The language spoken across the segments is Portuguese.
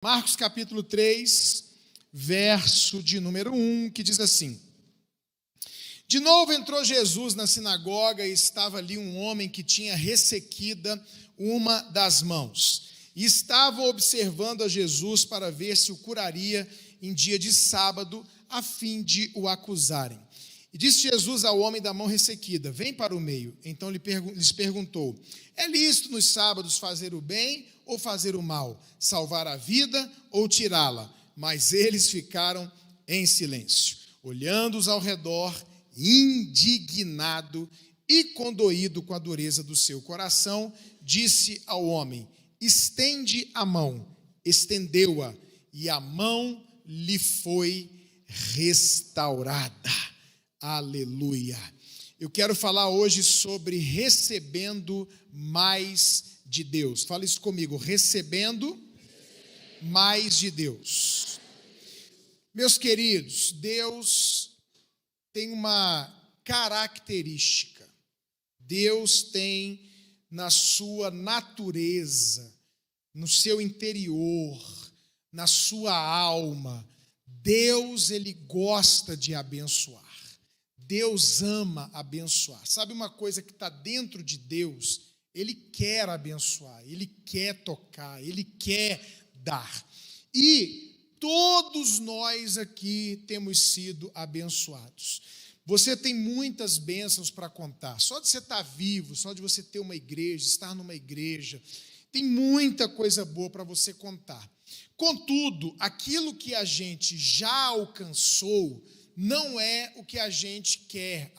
Marcos capítulo 3, verso de número 1, que diz assim: De novo entrou Jesus na sinagoga e estava ali um homem que tinha ressequida uma das mãos. E estava observando a Jesus para ver se o curaria em dia de sábado, a fim de o acusarem. E disse Jesus ao homem da mão ressequida: Vem para o meio. Então lhes perguntou: É lícito nos sábados fazer o bem ou fazer o mal? Salvar a vida ou tirá-la? Mas eles ficaram em silêncio, olhando-os ao redor, indignado e condoído com a dureza do seu coração, disse ao homem: Estende a mão. Estendeu-a, e a mão lhe foi restaurada. Aleluia. Eu quero falar hoje sobre recebendo mais de Deus. Fala isso comigo: recebendo mais de Deus. Meus queridos, Deus tem uma característica. Deus tem na sua natureza, no seu interior, na sua alma, Deus, ele gosta de abençoar. Deus ama abençoar. Sabe uma coisa que está dentro de Deus? Ele quer abençoar, ele quer tocar, ele quer dar. E todos nós aqui temos sido abençoados. Você tem muitas bênçãos para contar. Só de você estar vivo, só de você ter uma igreja, estar numa igreja, tem muita coisa boa para você contar. Contudo, aquilo que a gente já alcançou não é o que a gente quer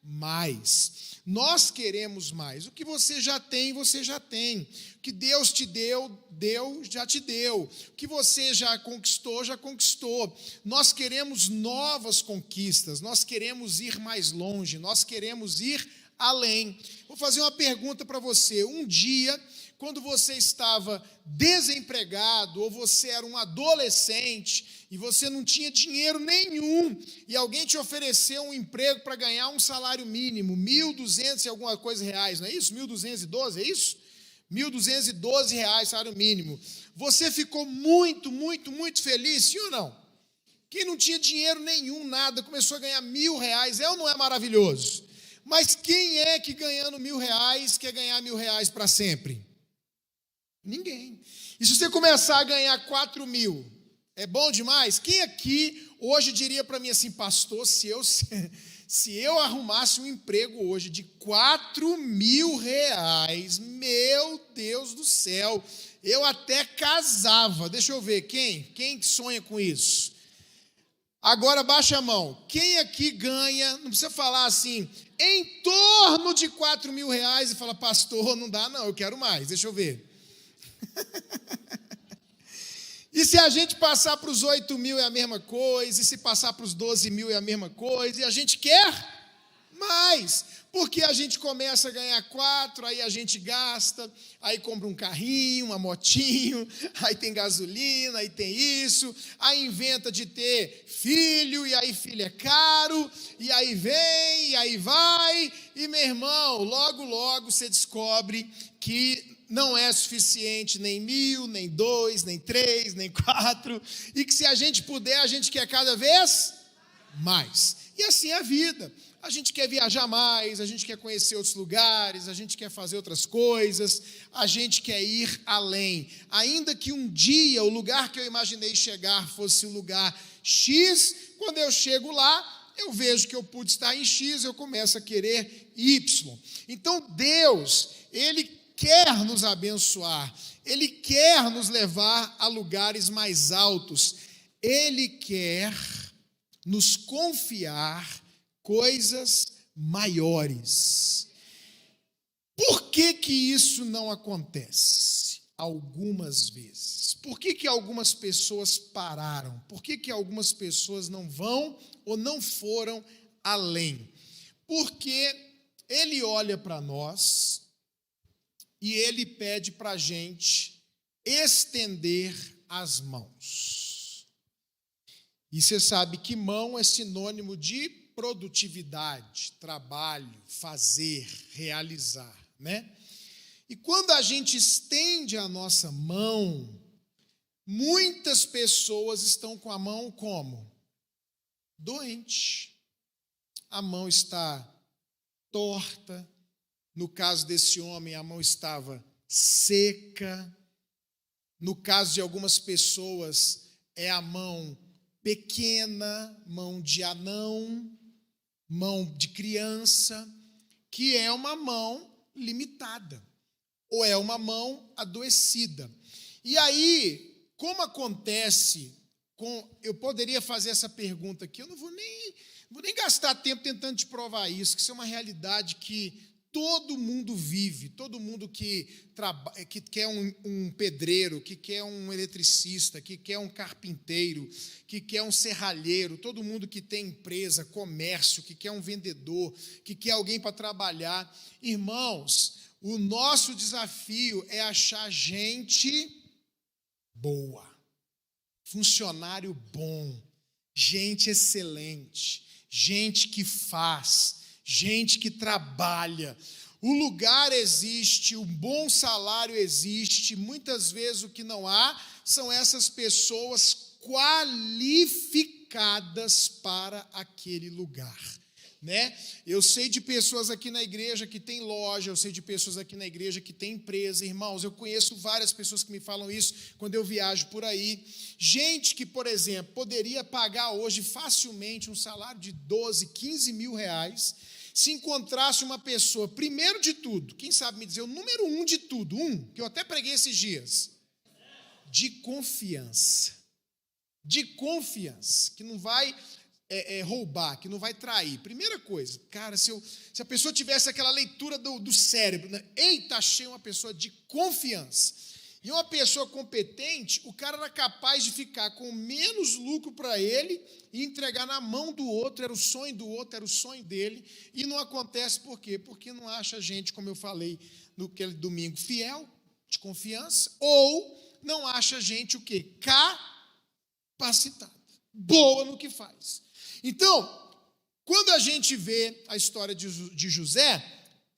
mais. Nós queremos mais. O que você já tem, você já tem. O que Deus te deu, Deus já te deu. O que você já conquistou, já conquistou. Nós queremos novas conquistas, nós queremos ir mais longe, nós queremos ir além. Vou fazer uma pergunta para você. Um dia, quando você estava desempregado, ou você era um adolescente, e você não tinha dinheiro nenhum, e alguém te ofereceu um emprego para ganhar um salário mínimo, 1.200 e alguma coisa reais, não é isso? 1.212, é isso? 1.212 reais, salário mínimo. Você ficou muito, muito, muito feliz, sim ou não? Quem não tinha dinheiro nenhum, nada, começou a ganhar R$1.000, é ou não é maravilhoso? Mas quem é que ganhando R$1.000 quer ganhar R$1.000 para sempre? Ninguém. E se você começar a ganhar 4.000, é bom demais? Quem aqui hoje diria para mim assim: pastor, se eu arrumasse um emprego hoje de R$4.000, meu Deus do céu, eu até casava. Deixa eu ver, quem sonha com isso? Agora baixa a mão. Quem aqui ganha, não precisa falar assim, em torno de R$4.000 e fala: pastor, não dá não, eu quero mais, deixa eu ver. E se a gente passar para os 8.000 é a mesma coisa, e se passar para os 12.000 é a mesma coisa, e a gente quer mais, porque a gente começa a ganhar 4, aí a gente gasta, aí compra um carrinho, uma motinho, aí tem gasolina, aí tem isso, aí inventa de ter filho, e aí filho é caro, e aí vem, e aí vai, e meu irmão, logo, logo você descobre que não é suficiente nem 1.000, nem 2, nem 3, nem 4, e que se a gente puder, a gente quer cada vez mais. E assim é a vida. A gente quer viajar mais, a gente quer conhecer outros lugares, a gente quer fazer outras coisas, a gente quer ir além. Ainda que um dia o lugar que eu imaginei chegar fosse o lugar X, quando eu chego lá, eu vejo que eu pude estar em X, eu começo a querer Y. Então Deus, Ele quer nos abençoar, Ele quer nos levar a lugares mais altos, Ele quer nos confiar coisas maiores. Por que isso não acontece? Algumas vezes. Por que algumas pessoas pararam? Por que algumas pessoas não vão ou não foram além? Porque Ele olha para nós e Ele pede para a gente estender as mãos. E você sabe que mão é sinônimo de produtividade, trabalho, fazer, realizar, né? E quando a gente estende a nossa mão, muitas pessoas estão com a mão como? Doente. A mão está torta. No caso desse homem, a mão estava seca. No caso de algumas pessoas, é a mão pequena, mão de anão, mão de criança, que é uma mão limitada, ou é uma mão adoecida. E aí, como acontece eu poderia fazer essa pergunta aqui, eu não vou nem gastar tempo tentando te provar isso, que isso é uma realidade que todo mundo vive, todo mundo que quer um pedreiro, que quer um eletricista, que quer um carpinteiro, que quer um serralheiro, todo mundo que tem empresa, comércio, que quer um vendedor, que quer alguém para trabalhar. Irmãos, o nosso desafio é achar gente boa, funcionário bom, gente excelente, gente que faz, gente que trabalha. O lugar existe, o bom salário existe, muitas vezes o que não há são essas pessoas qualificadas para aquele lugar, né? Eu sei de pessoas aqui na igreja que tem loja, eu sei de pessoas aqui na igreja que tem empresa, irmãos, eu conheço várias pessoas que me falam isso quando eu viajo por aí, gente que, por exemplo, poderia pagar hoje facilmente um salário de 12, 15 mil reais, se encontrasse uma pessoa, primeiro de tudo, quem sabe me dizer o número 1 de tudo, que eu até preguei esses dias, de confiança, que não vai roubar, que não vai trair. Primeira coisa, cara, se a pessoa tivesse aquela leitura do cérebro, né? Eita, achei uma pessoa de confiança. E uma pessoa competente, o cara era capaz de ficar com menos lucro para ele e entregar na mão do outro, era o sonho do outro, era o sonho dele, e não acontece por quê? Porque não acha gente, como eu falei no aquele domingo, fiel, de confiança, ou não acha gente o quê? Capacitada, boa no que faz. Então, quando a gente vê a história de José,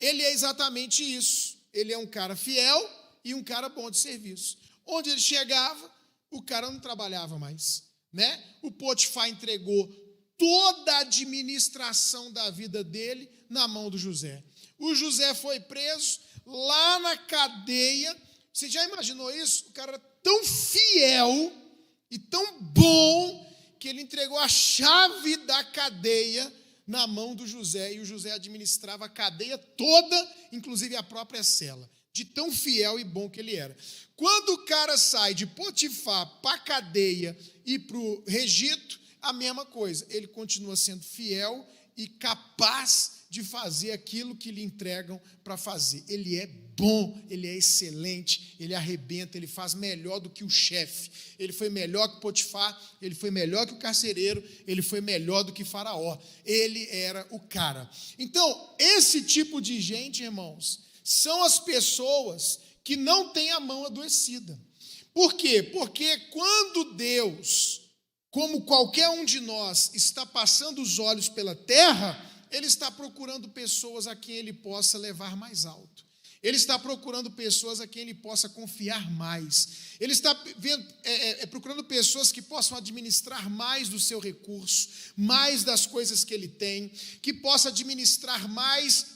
ele é exatamente isso. Ele é um cara fiel e um cara bom de serviço. Onde ele chegava, o cara não trabalhava mais, né? O Potifar entregou toda a administração da vida dele na mão do José. O José foi preso lá na cadeia. Você já imaginou isso? O cara era tão fiel e tão bom que ele entregou a chave da cadeia na mão do José, e o José administrava a cadeia toda, inclusive a própria cela, de tão fiel e bom que ele era. Quando o cara sai de Potifar para a cadeia e para o Egito, a mesma coisa, ele continua sendo fiel e capaz de fazer aquilo que lhe entregam para fazer. Ele é bom, ele é excelente, ele arrebenta, ele faz melhor do que o chefe, ele foi melhor que Potifar, ele foi melhor que o carcereiro, ele foi melhor do que Faraó, ele era o cara. Então, esse tipo de gente, irmãos, são as pessoas que não têm a mão adoecida. Por quê? Porque quando Deus, como qualquer um de nós, está passando os olhos pela terra, ele está procurando pessoas a quem ele possa levar mais alto. Ele está procurando pessoas a quem ele possa confiar mais. Ele está procurando pessoas que possam administrar mais do seu recurso, mais das coisas que ele tem, que possa administrar mais,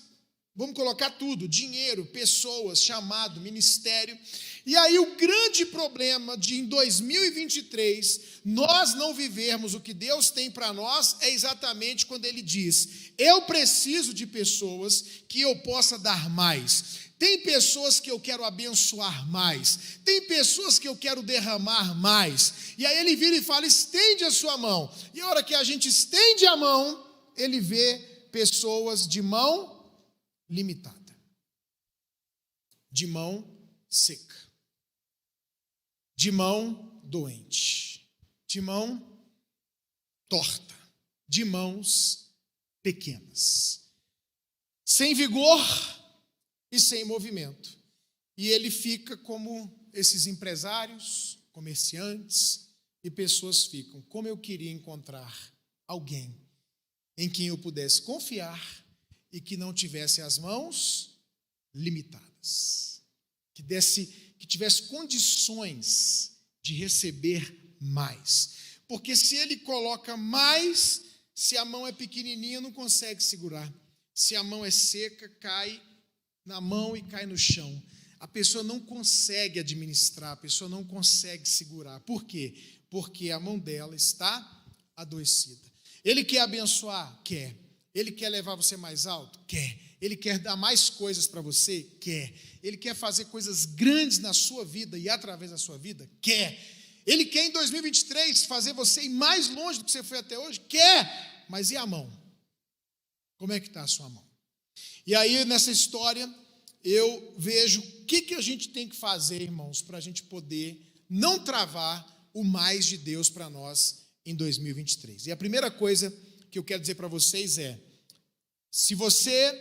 vamos colocar tudo, dinheiro, pessoas, chamado, ministério. E aí o grande problema de em 2023 nós não vivermos o que Deus tem para nós é exatamente quando ele diz: eu preciso de pessoas que eu possa dar mais. Tem pessoas que eu quero abençoar mais, tem pessoas que eu quero derramar mais. E aí ele vira e fala: estende a sua mão. E a hora que a gente estende a mão, ele vê pessoas de mão limitada, de mão seca, de mão doente, de mão torta, de mãos pequenas, sem vigor e sem movimento. E ele fica como esses empresários, comerciantes e pessoas ficam. Como eu queria encontrar alguém em quem eu pudesse confiar e que não tivesse as mãos limitadas, que tivesse condições de receber mais. Porque se ele coloca mais, se a mão é pequenininha, não consegue segurar. Se a mão é seca, cai na mão e cai no chão. A pessoa não consegue administrar, a pessoa não consegue segurar. Por quê? Porque a mão dela está adoecida. Ele quer abençoar? Quer. Ele quer levar você mais alto? Quer. Ele quer dar mais coisas para você? Quer. Ele quer fazer coisas grandes na sua vida e através da sua vida? Quer. Ele quer em 2023 fazer você ir mais longe do que você foi até hoje? Quer. Mas e a mão? Como é que está a sua mão? E aí, nessa história, eu vejo o que a gente tem que fazer, irmãos, para a gente poder não travar o mais de Deus para nós em 2023. E a primeira coisa que eu quero dizer para vocês é, se você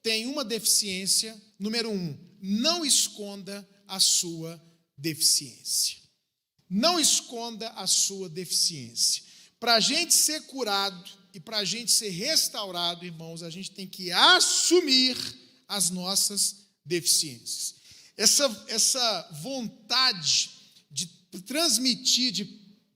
tem uma deficiência, número 1, não esconda a sua deficiência. Não esconda a sua deficiência. Para a gente ser curado e para a gente ser restaurado, irmãos, a gente tem que assumir as nossas deficiências. Essa vontade de transmitir, de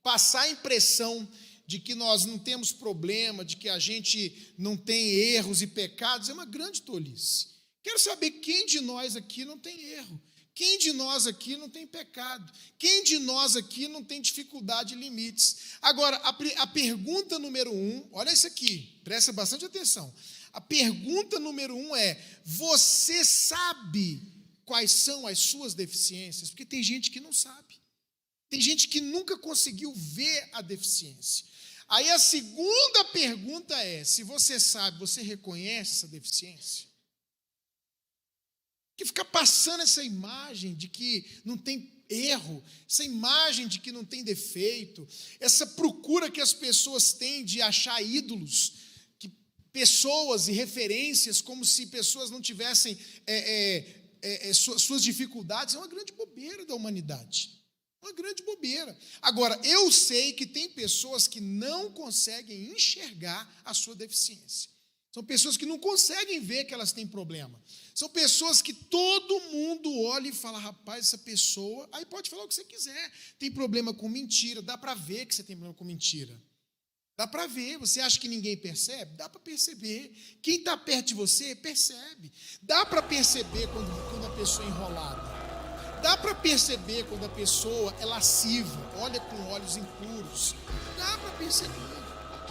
passar a impressão de que nós não temos problema, de que a gente não tem erros e pecados, é uma grande tolice. Quero saber quem de nós aqui não tem erro, quem de nós aqui não tem pecado, quem de nós aqui não tem dificuldade e limites. Agora, a pergunta número 1, olha isso aqui, presta bastante atenção. A pergunta número 1 é, você sabe quais são as suas deficiências? Porque tem gente que não sabe. Tem gente que nunca conseguiu ver a deficiência. Aí a segunda pergunta é, se você sabe, você reconhece essa deficiência? Que fica passando essa imagem de que não tem erro, essa imagem de que não tem defeito, essa procura que as pessoas têm de achar ídolos, pessoas e referências, como se pessoas não tivessem suas dificuldades, é uma grande bobeira da humanidade. Uma grande bobeira. Agora, eu sei que tem pessoas que não conseguem enxergar a sua deficiência. São pessoas que não conseguem ver que elas têm problema. São pessoas que todo mundo olha e fala, rapaz, essa pessoa... Aí pode falar o que você quiser. Tem problema com mentira. Dá para ver que você tem problema com mentira. Dá para ver. Você acha que ninguém percebe? Dá para perceber. Quem está perto de você, percebe. Dá para perceber quando a pessoa é enrolada. Dá para perceber quando a pessoa é lasciva, olha com olhos impuros. Dá para perceber,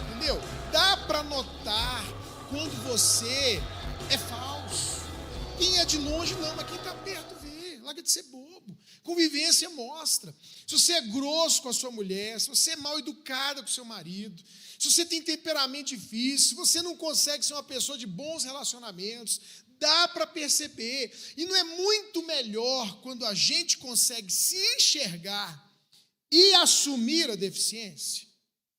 entendeu? Dá para notar quando você é falso. Quem é de longe não, mas quem está perto vê. Larga de ser bobo. Convivência mostra. Se você é grosso com a sua mulher, se você é mal educada com o seu marido, se você tem temperamento difícil, se você não consegue ser uma pessoa de bons relacionamentos, dá para perceber. E não é muito melhor quando a gente consegue se enxergar e assumir a deficiência?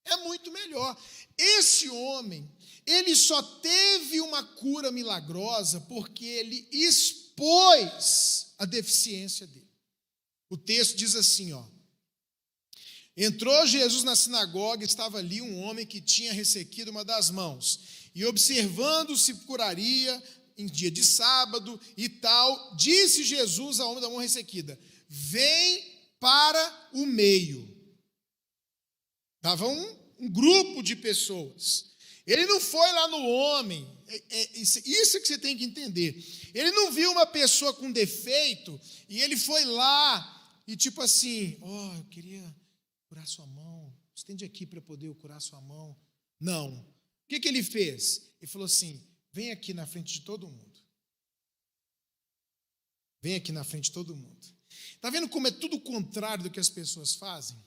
É muito melhor. Esse homem, ele só teve uma cura milagrosa porque ele expôs a deficiência dele. O texto diz assim, ó: entrou Jesus na sinagoga, estava ali um homem que tinha ressequido uma das mãos, e observando se curaria em dia de sábado e tal, disse Jesus ao homem da mão ressequida: vem para o meio. Estava um grupo de pessoas. Ele não foi lá no homem, isso que você tem que entender. Ele não viu uma pessoa com defeito e ele foi lá e tipo assim, eu queria curar sua mão, estende aqui para poder eu curar sua mão. Não. O que ele fez? Ele falou assim, vem aqui na frente de todo mundo. Vem aqui na frente de todo mundo. Está vendo como é tudo o contrário do que as pessoas fazem?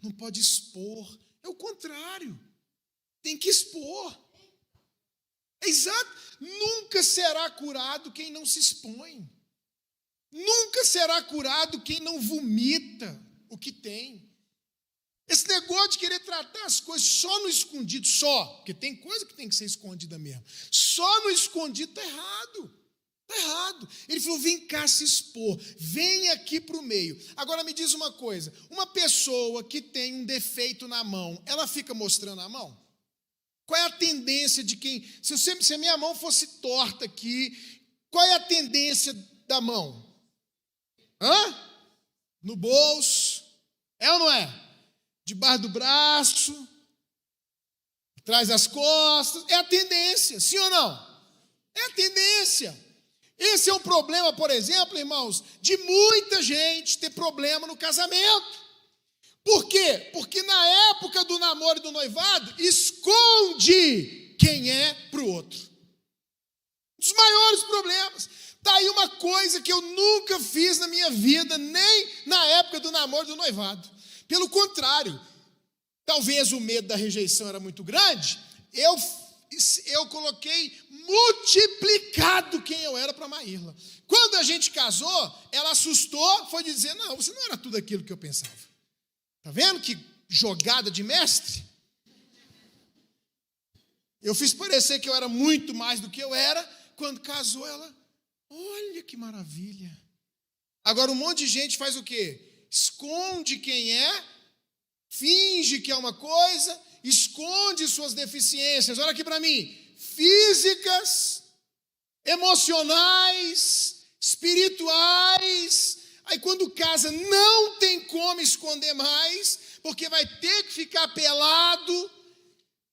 Não pode expor. É o contrário. Tem que expor. É exato. Nunca será curado quem não se expõe. Nunca será curado quem não vomita o que tem. Esse negócio de querer tratar as coisas só no escondido, porque tem coisa que tem que ser escondida mesmo. Só no escondido está errado. Está errado. Ele falou, vem cá se expor, vem aqui para o meio. Agora me diz uma coisa, uma pessoa que tem um defeito na mão, ela fica mostrando a mão? Qual é a tendência de quem... Se a minha mão fosse torta aqui, qual é a tendência da mão? No bolso, debaixo do braço, atrás das costas. É a tendência, sim ou não? É a tendência. Esse é o problema, por exemplo, irmãos, de muita gente ter problema no casamento. Por quê? Porque na época do namoro e do noivado, esconde quem é para o outro. Um dos maiores problemas. Está aí uma coisa que eu nunca fiz na minha vida, nem na época do namoro e do noivado. Pelo contrário, talvez o medo da rejeição era muito grande, eu coloquei multiplicado quem eu era para Maírla. Quando a gente casou, ela assustou, foi dizer, não, você não era tudo aquilo que eu pensava. Está vendo que jogada de mestre? Eu fiz parecer que eu era muito mais do que eu era. Quando casou, ela, olha que maravilha. Agora um monte de gente faz o quê? Esconde quem é, finge que é uma coisa, esconde suas deficiências. Olha aqui para mim, físicas, emocionais, espirituais. Aí quando casa não tem como esconder mais, porque vai ter que ficar pelado,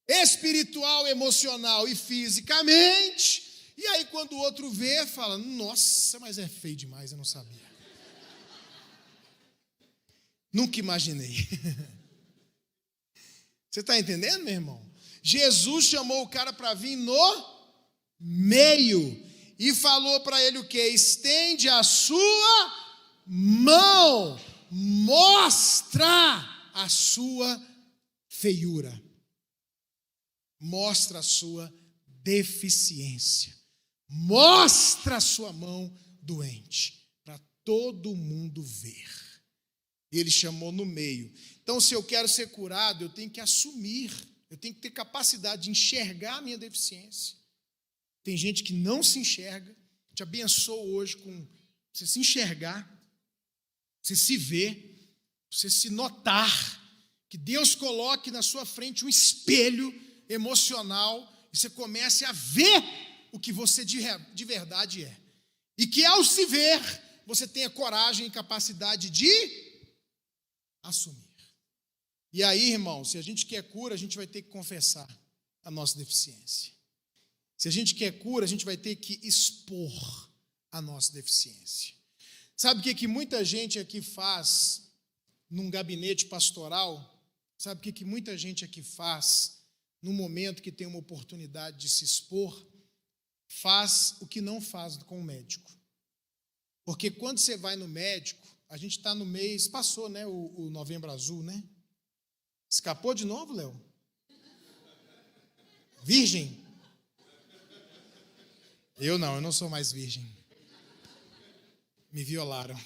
espiritual, emocional e fisicamente. E aí quando o outro vê, fala, nossa, mas é feio demais, eu não sabia. Nunca imaginei. Você está entendendo, meu irmão? Jesus chamou o cara para vir no meio e falou para ele o quê? Estende a sua mão, mostra a sua feiura, mostra a sua deficiência, mostra a sua mão doente, para todo mundo ver. E ele chamou no meio. Então, se eu quero ser curado, eu tenho que assumir, eu tenho que ter capacidade de enxergar a minha deficiência. Tem gente que não se enxerga. Te abençoo hoje com você se enxergar, você se ver, você se notar, que Deus coloque na sua frente um espelho emocional e você comece a ver o que você de verdade é. E que ao se ver, você tenha coragem e capacidade de assumir. E aí, irmão, se a gente quer cura, a gente vai ter que confessar a nossa deficiência. Se a gente quer cura, a gente vai ter que expor a nossa deficiência. Sabe o que muita gente aqui faz num gabinete pastoral? Sabe o que muita gente aqui faz no momento que tem uma oportunidade de se expor? Faz o que não faz com o médico. Porque quando você vai no médico, a gente está no mês, passou, né, o Novembro Azul, né? Escapou de novo, Léo? Virgem? Eu não sou mais virgem. Me violaram.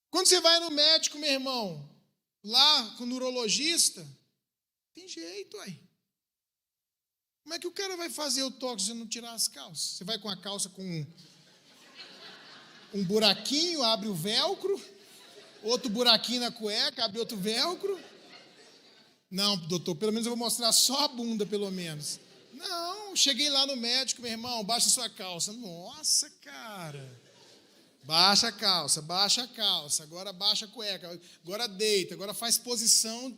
Quando você vai no médico, meu irmão, lá com o neurologista, tem jeito aí. Como é que o cara vai fazer o toque se você não tirar as calças? Você vai com a calça com um buraquinho, abre o velcro, outro buraquinho na cueca, abre outro velcro. Não, doutor, pelo menos eu vou mostrar só a bunda, pelo menos. Não, cheguei lá no médico, meu irmão, baixa sua calça. Nossa, cara. Baixa a calça, agora baixa a cueca, agora deita, agora faz posição.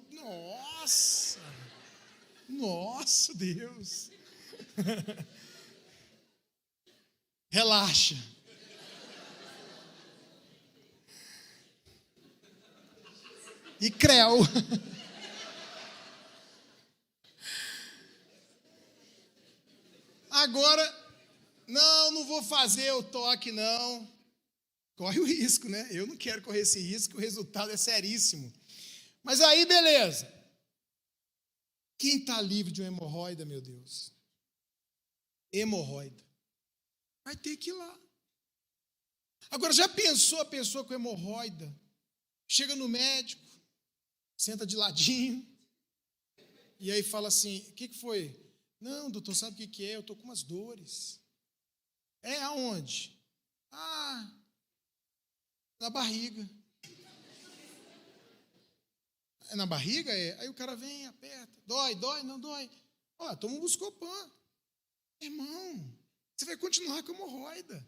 Nossa, Deus. Relaxa. E creu. Agora, não vou fazer o toque, não. Corre o risco, né? Eu não quero correr esse risco, o resultado é seríssimo. Mas aí, beleza. Quem está livre de uma hemorroida, meu Deus? Hemorroida. Vai ter que ir lá. Agora, já pensou a pessoa com hemorroida? Chega no médico, senta de ladinho, e aí fala assim, o que foi? Não, doutor, sabe o que é? Eu estou com umas dores. É aonde? Na barriga. É na barriga? É. Aí o cara vem, aperta. Dói? Não dói. Toma um Buscopan. Irmão, você vai continuar com hemorroida.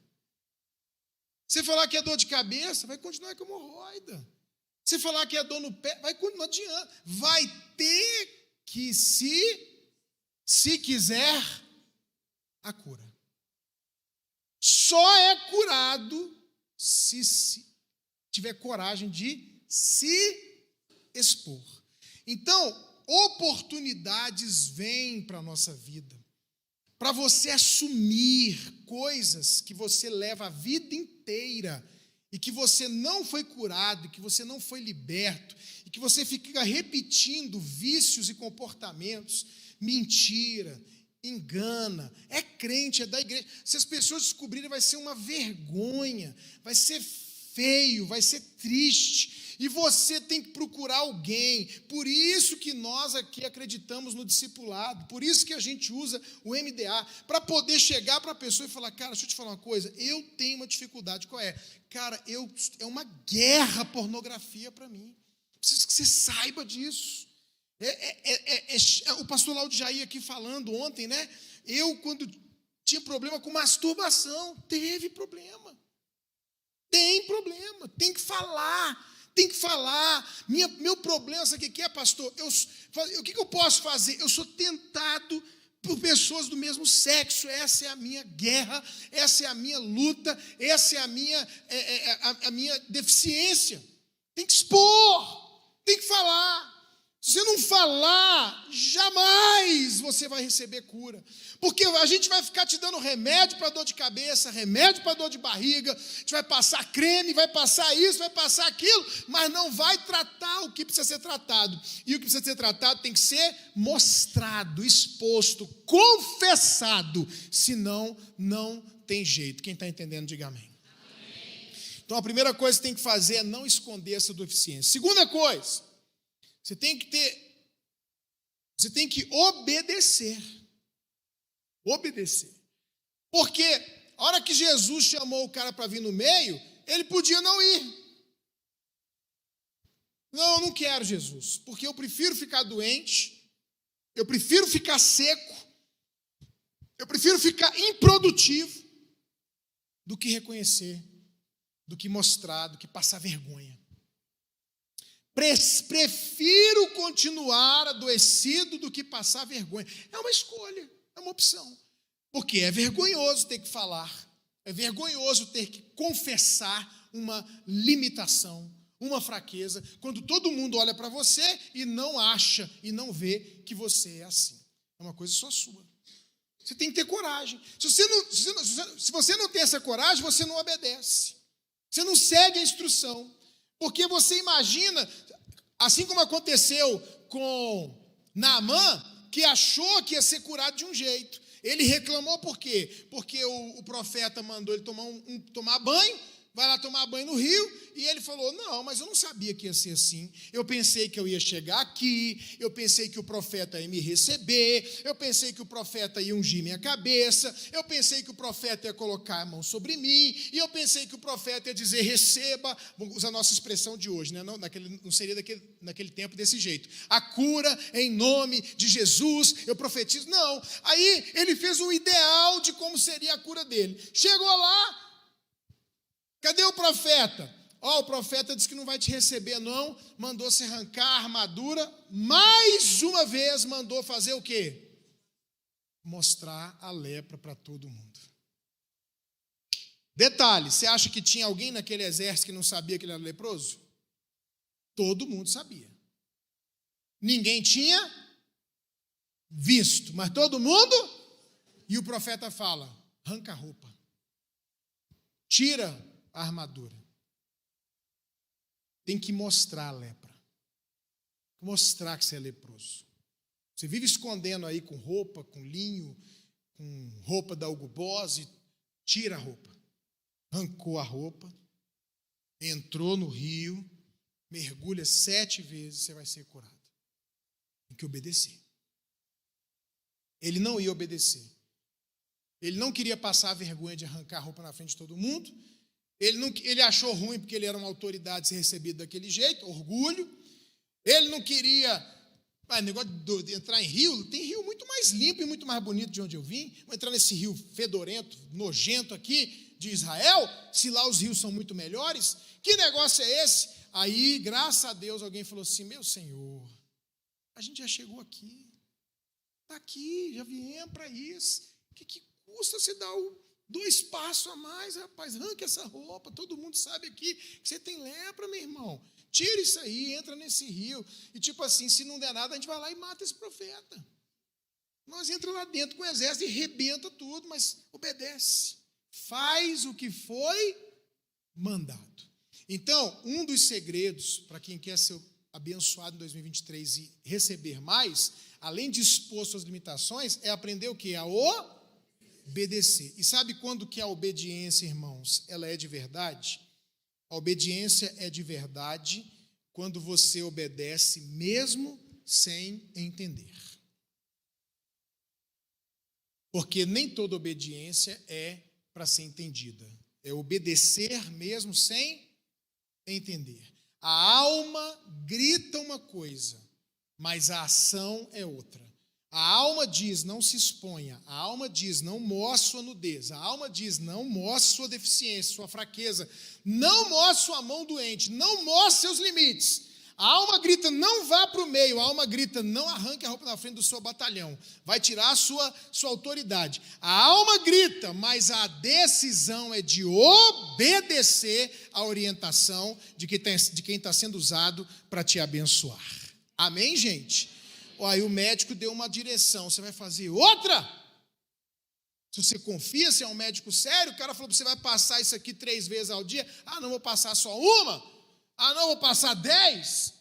Você falar que é dor de cabeça, vai continuar com hemorroida. Se falar que é dor no pé, não adianta. Vai ter que, se quiser, a cura. Só é curado se tiver coragem de se expor. Então, oportunidades vêm para a nossa vida, para você assumir coisas que você leva a vida inteira e que você não foi curado, e que você não foi liberto, e que você fica repetindo vícios e comportamentos, mentira, engana, é crente, é da igreja. Se as pessoas descobrirem, vai ser uma vergonha, vai ser feio, vai ser triste, e você tem que procurar alguém. Por isso que nós aqui acreditamos no discipulado, por isso que a gente usa o MDA, para poder chegar para a pessoa e falar: cara, deixa eu te falar uma coisa, eu tenho uma dificuldade. Qual é? Cara, é uma guerra a pornografia para mim, preciso que você saiba disso. O pastor Laudio Jair aqui falando ontem, né? Eu, quando tinha problema com masturbação, teve problema. Tem problema, tem que falar. Meu problema, sabe o que é, pastor? O que eu posso fazer? Eu sou tentado por pessoas do mesmo sexo. Essa é a minha guerra, essa é a minha luta, essa é a minha deficiência. Tem que expor, tem que falar. Se você não falar, jamais você vai receber cura. Porque a gente vai ficar te dando remédio para dor de cabeça, remédio para dor de barriga, a gente vai passar creme, vai passar isso, vai passar aquilo, mas não vai tratar o que precisa ser tratado. E o que precisa ser tratado tem que ser mostrado, exposto, confessado. Senão, não tem jeito. Quem está entendendo, diga amém. Então, a primeira coisa que você tem que fazer é não esconder essa deficiência. Segunda coisa, você tem que obedecer. Obedecer. Porque a hora que Jesus chamou o cara para vir no meio, ele podia não ir. Não, eu não quero, Jesus, porque eu prefiro ficar doente, eu prefiro ficar seco, eu prefiro ficar improdutivo do que reconhecer, do que mostrar, do que passar vergonha. Prefiro continuar adoecido do que passar vergonha. É uma escolha, é uma opção. Porque é vergonhoso ter que falar, é vergonhoso ter que confessar uma limitação, uma fraqueza, quando todo mundo olha para você e não acha e não vê que você é assim. É uma coisa só sua. Você tem que ter coragem. Se você não tem essa coragem, você não obedece. Você não segue a instrução. Porque você imagina, assim como aconteceu com Naamã, que achou que ia ser curado de um jeito. Ele reclamou por quê? Porque o profeta mandou ele tomar banho, vai lá tomar banho no rio, e ele falou: não, mas eu não sabia que ia ser assim. Eu pensei que eu ia chegar aqui, eu pensei que o profeta ia me receber, eu pensei que o profeta ia ungir minha cabeça, eu pensei que o profeta ia colocar a mão sobre mim, e eu pensei que o profeta ia dizer: receba, vamos usar a nossa expressão de hoje, né? Não seria naquele tempo desse jeito. A cura em nome de Jesus, eu profetizo. Não, aí ele fez um ideal de como seria a cura dele. Chegou lá, cadê o profeta? O profeta disse que não vai te receber, não. Mandou se arrancar a armadura. Mais uma vez mandou fazer o quê? Mostrar a lepra para todo mundo. Detalhe, você acha que tinha alguém naquele exército que não sabia que ele era leproso? Todo mundo sabia. Ninguém tinha visto, mas todo mundo. E o profeta fala: arranca a roupa. Tira a armadura. Tem que mostrar a lepra. Mostrar que você é leproso. Você vive escondendo aí com roupa, com linho, com roupa da Hugo Boss, e tira a roupa. Arrancou a roupa, entrou no rio, mergulha 7 vezes, você vai ser curado. Tem que obedecer. Ele não ia obedecer. Ele não queria passar a vergonha de arrancar a roupa na frente de todo mundo. Ele achou ruim porque ele era uma autoridade ser recebido daquele jeito, orgulho. Ele não queria, negócio de entrar em rio, tem rio muito mais limpo e muito mais bonito de onde eu vim. Vou entrar nesse rio fedorento, nojento aqui de Israel, se lá os rios são muito melhores. Que negócio é esse? Aí, graças a Deus, alguém falou assim: meu Senhor, a gente já chegou aqui, está aqui, já viemos para isso. O que custa você dar 2 passos a mais, rapaz? Arranque essa roupa, todo mundo sabe aqui que você tem lepra, meu irmão. Tira isso aí, entra nesse rio. E tipo assim, se não der nada, a gente vai lá e mata esse profeta. Nós entramos lá dentro com o exército e rebenta tudo, mas obedece. Faz o que foi mandado. Então, um dos segredos para quem quer ser abençoado em 2023 e receber mais, além de expor suas limitações, é aprender o quê? A obedecer. E sabe quando que a obediência, irmãos, ela é de verdade? A obediência é de verdade quando você obedece mesmo sem entender. Porque nem toda obediência é para ser entendida. É obedecer mesmo sem entender. A alma grita uma coisa, mas a ação é outra. A alma diz: não se exponha. A alma diz: não mostre sua nudez. A alma diz: não mostre sua deficiência, sua fraqueza. Não mostre sua mão doente. Não mostre seus limites. A alma grita: não vá para o meio. A alma grita: não arranque a roupa na frente do seu batalhão. Vai tirar a sua autoridade. A alma grita, mas a decisão é de obedecer à orientação de quem está sendo usado para te abençoar. Amém, gente? Aí o médico deu uma direção, você vai fazer outra? Se você confia, se é um médico sério, o cara falou para você: vai passar isso aqui 3 vezes ao dia. Ah, não vou passar só uma? Ah, não vou passar 10?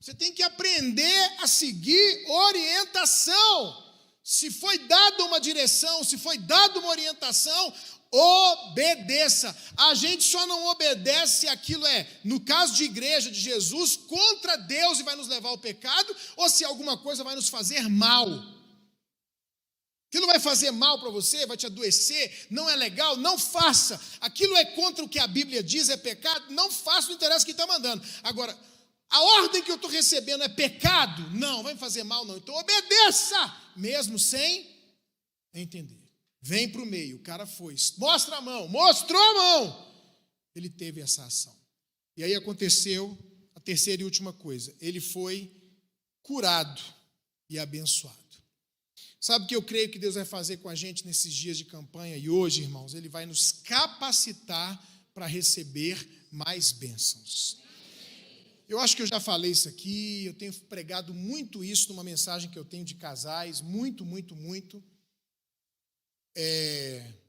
Você tem que aprender a seguir orientação. Se foi dada uma direção, se foi dada uma orientação, obedeça. A gente só não obedece se aquilo é, no caso de igreja de Jesus, contra Deus e vai nos levar ao pecado, ou se alguma coisa vai nos fazer mal. Aquilo vai fazer mal para você, vai te adoecer, não é legal, não faça. Aquilo é contra o que a Bíblia diz, é pecado, não faça, não interessa quem está mandando. Agora, a ordem que eu estou recebendo é pecado? Não, vai me fazer mal não. Então obedeça, mesmo sem entender. Vem para o meio, o cara foi, mostra a mão, mostrou a mão. Ele teve essa ação. E aí aconteceu a terceira e última coisa. Ele foi curado e abençoado. Sabe o que eu creio que Deus vai fazer com a gente nesses dias de campanha? E hoje, irmãos, Ele vai nos capacitar para receber mais bênçãos. Eu acho que eu já falei isso aqui, eu tenho pregado muito isso numa mensagem que eu tenho de casais, muito.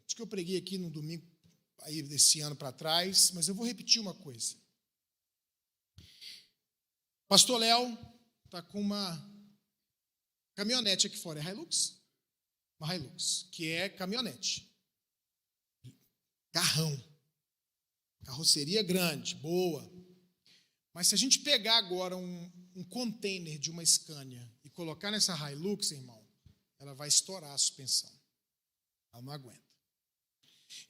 Acho que eu preguei aqui no domingo aí desse ano para trás, mas eu vou repetir uma coisa. Pastor Léo está com uma caminhonete aqui fora, é Hilux? Uma Hilux, que é caminhonete. Carrão. Carroceria grande, boa. Mas se a gente pegar agora um container de uma Scania e colocar nessa Hilux, irmão, ela vai estourar a suspensão. Ela não aguenta.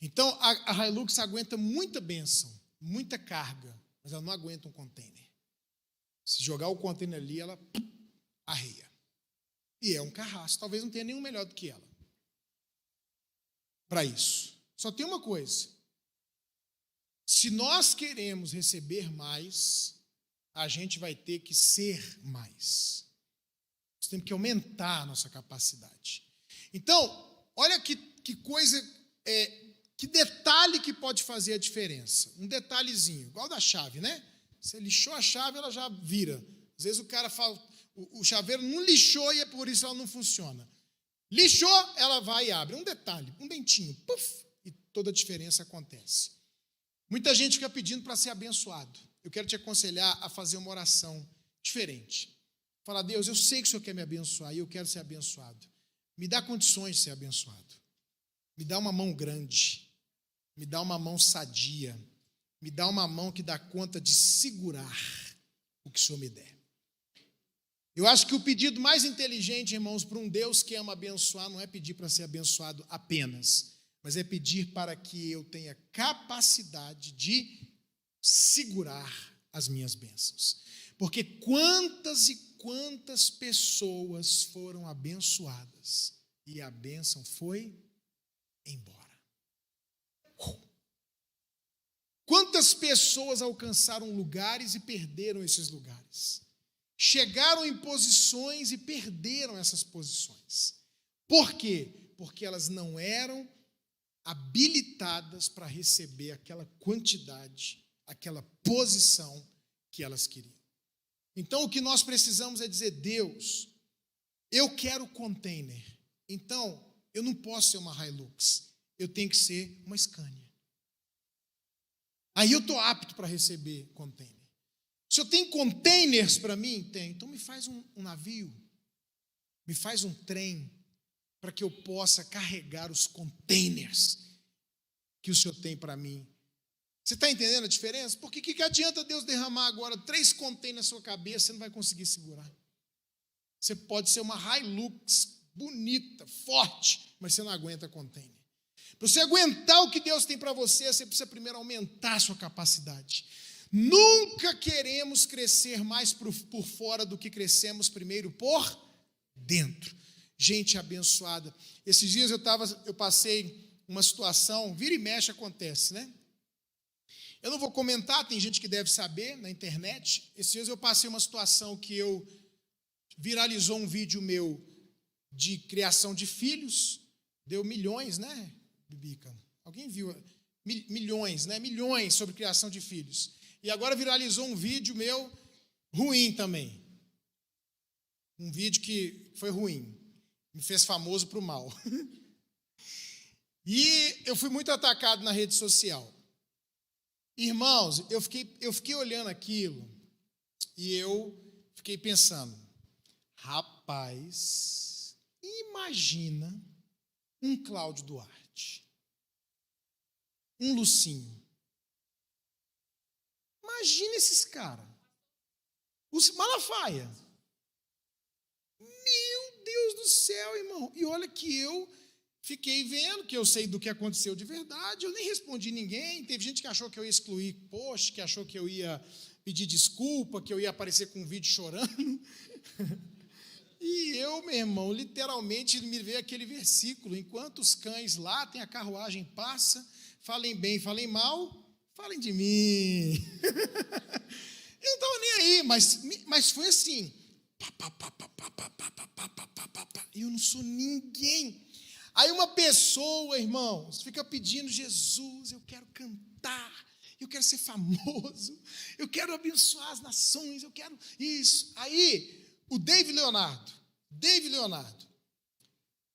Então, a Hilux aguenta muita bênção, muita carga, mas ela não aguenta um container. Se jogar o container ali, ela arreia. E é um carrasco, talvez não tenha nenhum melhor do que ela. Para isso. Só tem uma coisa. Se nós queremos receber mais, a gente vai ter que ser mais. Nós temos que aumentar a nossa capacidade. Então, olha que coisa, que detalhe que pode fazer a diferença. Um detalhezinho, igual da chave, né? Você lixou a chave, ela já vira. Às vezes o cara fala, o chaveiro não lixou e é por isso ela não funciona. Lixou, ela vai e abre. Um detalhe, um dentinho, puf, e toda a diferença acontece. Muita gente fica pedindo para ser abençoado. Eu quero te aconselhar a fazer uma oração diferente. Fala: Deus, eu sei que o Senhor quer me abençoar e eu quero ser abençoado. Me dá condições de ser abençoado. Me dá uma mão grande. Me dá uma mão sadia. Me dá uma mão que dá conta de segurar o que o Senhor me der. Eu acho que o pedido mais inteligente, irmãos, para um Deus que ama abençoar, não é pedir para ser abençoado apenas, mas é pedir para que eu tenha capacidade de segurar as minhas bênçãos. Porque quantas e quantas pessoas foram abençoadas e a bênção foi embora. Quantas pessoas alcançaram lugares e perderam esses lugares? Chegaram em posições e perderam essas posições. Por quê? Porque elas não eram habilitadas para receber aquela quantidade, aquela posição que elas queriam. Então, o que nós precisamos é dizer: Deus, eu quero container. Então, eu não posso ser uma Hilux, eu tenho que ser uma Scania. Aí eu estou apto para receber container. O senhor tem containers para mim? Tem. Então me faz um navio, me faz um trem, para que eu possa carregar os containers que o senhor tem para mim. Você está entendendo a diferença? Porque que adianta Deus derramar agora 3 containers na sua cabeça, você não vai conseguir segurar. Você pode ser uma Hilux bonita, forte, mas você não aguenta container. Para você aguentar o que Deus tem para você precisa primeiro aumentar a sua capacidade. Nunca queremos crescer mais por fora do que crescemos primeiro por dentro. Gente abençoada. Esses dias eu passei uma situação, vira e mexe acontece, né? Eu não vou comentar, tem gente que deve saber na internet. Esses dias eu passei uma situação que viralizou um vídeo meu de criação de filhos, deu milhões, né, Bibica? Alguém viu? Milhões, né? Milhões sobre criação de filhos. E agora viralizou um vídeo meu ruim também. Um vídeo que foi ruim, me fez famoso para o mal. E eu fui muito atacado na rede social. Irmãos, eu fiquei olhando aquilo e eu fiquei pensando: rapaz, imagina um Cláudio Duarte, um Lucinho. Imagina esses caras. Os Malafaia. Meu Deus do céu, irmão. E olha que eu fiquei vendo, que eu sei do que aconteceu de verdade. Eu nem respondi ninguém. Teve gente que achou que eu ia excluir post, que achou que eu ia pedir desculpa, que eu ia aparecer com um vídeo chorando. E eu, meu irmão, literalmente me veio aquele versículo: enquanto os cães latem, a carruagem passa, falem bem, falem mal, falem de mim. Eu não estava nem aí, mas foi assim. E eu não sou ninguém. Aí uma pessoa, irmãos, fica pedindo: Jesus, eu quero cantar, eu quero ser famoso, eu quero abençoar as nações, eu quero isso. Aí o David Leonardo,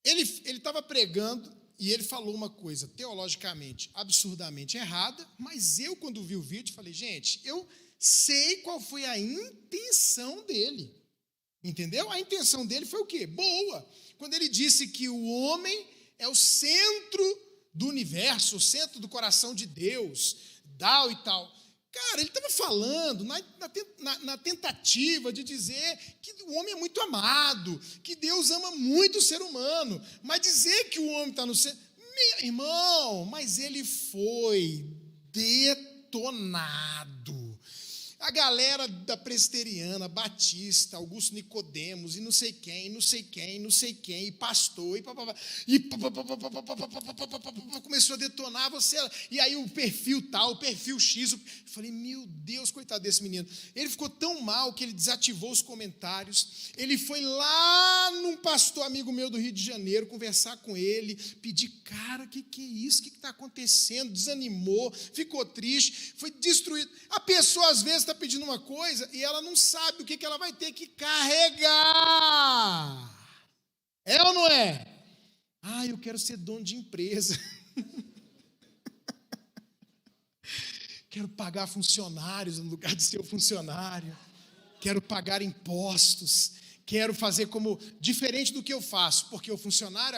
ele estava pregando e ele falou uma coisa teologicamente absurdamente errada, mas eu, quando vi o vídeo, falei: gente, eu sei qual foi a intenção dele, entendeu? A intenção dele foi o quê? Boa. Quando ele disse que o homem é o centro do universo, o centro do coração de Deus, tal e tal. Cara, ele estava falando na tentativa de dizer que o homem é muito amado, que Deus ama muito o ser humano, mas dizer que o homem está no centro... Meu irmão, mas ele foi detonado. A galera da presbiteriana, batista, Augusto Nicodemos, e não sei quem, e pastor, começou a detonar você. E aí o perfil tal, o perfil X. Eu falei: meu Deus, coitado desse menino. Ele ficou tão mal que ele desativou os comentários. Ele foi lá num pastor amigo meu do Rio de Janeiro, conversar com ele, pedir: cara, que é isso? O que está acontecendo? Desanimou, ficou triste, foi destruído. A pessoa, às vezes, está pedindo uma coisa e ela não sabe o que ela vai ter que carregar. É ou não é? Ah, eu quero ser dono de empresa. Quero pagar funcionários no lugar de ser o funcionário. Quero pagar impostos. Quero fazer diferente do que eu faço, porque o funcionário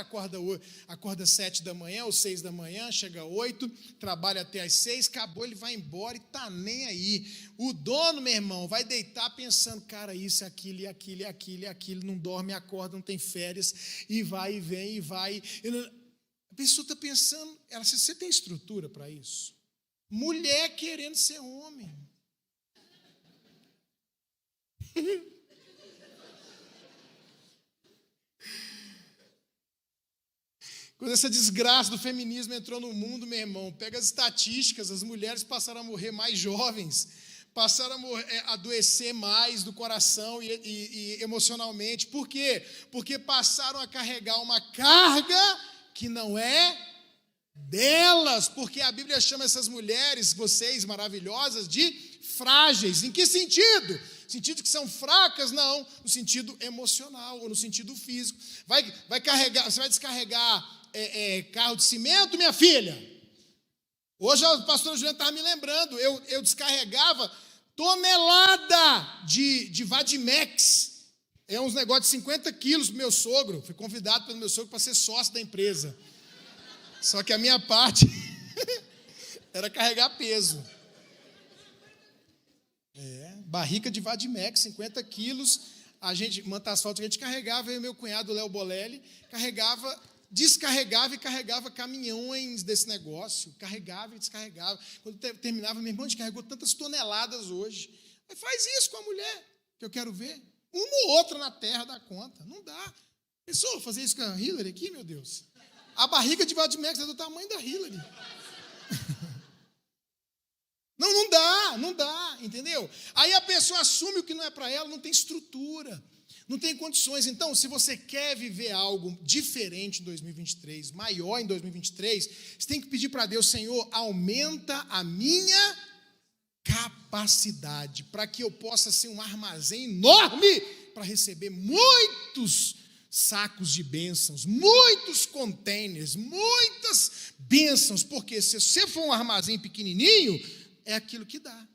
acorda 7 da manhã ou 6 da manhã, chega 8, trabalha até às 6, acabou, ele vai embora e está nem aí. O dono, meu irmão, vai deitar pensando: cara, isso, aquilo, não dorme, acorda, não tem férias, e vai, e vem, e vai. A pessoa está pensando: você tem estrutura para isso? Mulher querendo ser homem. Quando essa desgraça do feminismo entrou no mundo, meu irmão, pega as estatísticas, as mulheres passaram a morrer mais jovens, passaram a adoecer mais do coração e emocionalmente. Por quê? Porque passaram a carregar uma carga que não é delas, porque a Bíblia chama essas mulheres, vocês maravilhosas, de frágeis. Em que sentido? No sentido que são fracas? Não, no sentido emocional ou no sentido físico. Vai carregar, você vai descarregar carro de cimento, minha filha? Hoje a pastora Juliana estava me lembrando, eu descarregava tonelada de Vadimex, uns negócios de 50 quilos para o meu sogro. Fui convidado pelo meu sogro para ser sócio da empresa. Só que a minha parte era carregar peso. Barrica de Vadimex, 50 quilos. A gente, manta asfalto, a gente carregava, eu e meu cunhado, Léo Bolelli, descarregava e carregava caminhões desse negócio, carregava e descarregava. Quando terminava, meu irmão, a gente carregou tantas toneladas hoje. Mas faz isso com a mulher, que eu quero ver. Uma ou outra na terra dá conta. Não dá. Pensou fazer isso com a Hillary aqui, meu Deus? A barriga de Vadimex é do tamanho da Hillary. Não dá, entendeu? Aí a pessoa assume o que não é para ela, não tem estrutura, não tem condições. Então, se você quer viver algo diferente em 2023, maior em 2023, você tem que pedir para Deus: Senhor, aumenta a minha capacidade, para que eu possa ser um armazém enorme para receber muitos sacos de bênçãos, muitos containers, muitas bênçãos, porque se você for um armazém pequenininho, é aquilo que dá,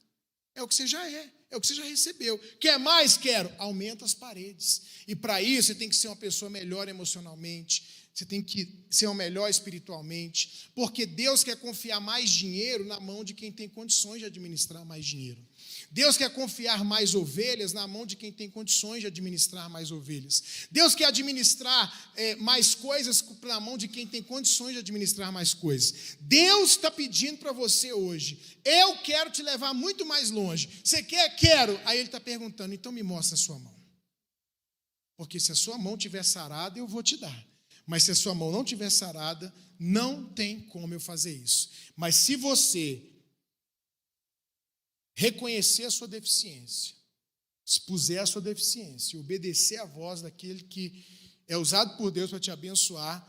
é o que você já é o que você já recebeu. Quer mais? Quero. Aumenta as paredes. E para isso você tem que ser uma pessoa melhor emocionalmente, você tem que ser uma melhor espiritualmente, porque Deus quer confiar mais dinheiro na mão de quem tem condições de administrar mais dinheiro. Deus quer confiar mais ovelhas na mão de quem tem condições de administrar mais ovelhas. Deus quer administrar mais coisas na mão de quem tem condições de administrar mais coisas. Deus está pedindo para você hoje: eu quero te levar muito mais longe. Você quer? Quero. Aí Ele está perguntando: então me mostra a sua mão. Porque se a sua mão estiver sarada, eu vou te dar. Mas se a sua mão não estiver sarada, não tem como eu fazer isso. Mas se você reconhecer a sua deficiência, expuser a sua deficiência e obedecer à voz daquele que é usado por Deus para te abençoar,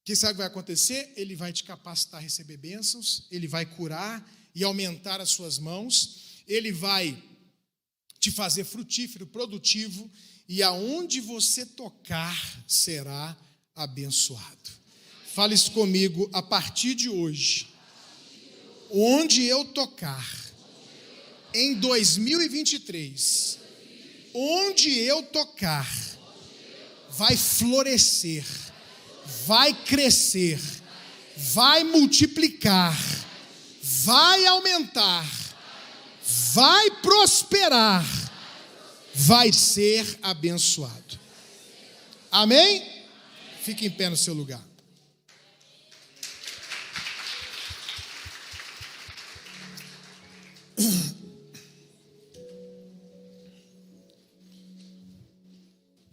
o que sabe que vai acontecer? Ele vai te capacitar a receber bênçãos, Ele vai curar e aumentar as suas mãos, Ele vai te fazer frutífero, produtivo, e aonde você tocar será abençoado. Fala isso comigo: a partir de hoje, onde eu tocar, em 2023, onde eu tocar, vai florescer, vai crescer, vai multiplicar, vai aumentar, vai prosperar, vai ser abençoado. Amém? Fique em pé no seu lugar.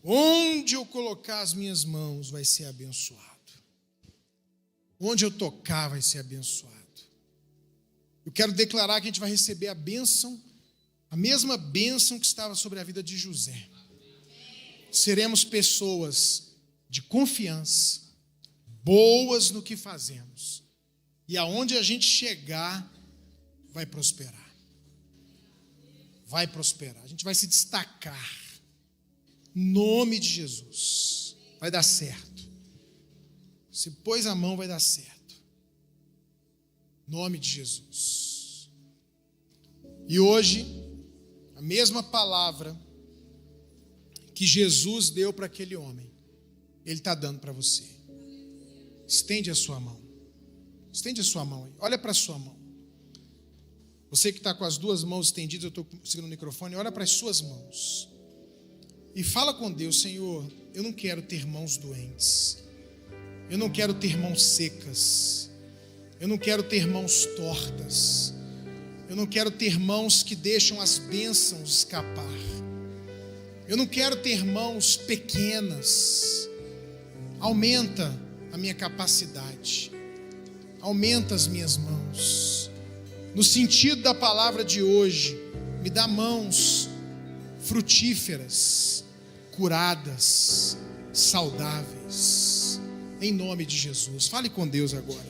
Onde eu colocar as minhas mãos vai ser abençoado. Onde eu tocar vai ser abençoado. Eu quero declarar que a gente vai receber a bênção, a mesma bênção que estava sobre a vida de José. Seremos pessoas de confiança, boas no que fazemos. E aonde a gente chegar, vai prosperar. Vai prosperar. A gente vai se destacar. Nome de Jesus, vai dar certo. Se pôs a mão, vai dar certo. Nome de Jesus. E hoje, a mesma palavra que Jesus deu para aquele homem, Ele está dando para você. Estende a sua mão. Estende a sua mão aí. Olha para a sua mão. Você que está com as duas mãos estendidas, eu estou segurando o microfone, olha para as suas mãos. E fala com Deus: Senhor, eu não quero ter mãos doentes, eu não quero ter mãos secas, eu não quero ter mãos tortas, eu não quero ter mãos que deixam as bênçãos escapar, eu não quero ter mãos pequenas. Aumenta a minha capacidade, aumenta as minhas mãos. No sentido da palavra de hoje, me dá mãos frutíferas, curadas, saudáveis, em nome de Jesus. Fale com Deus agora.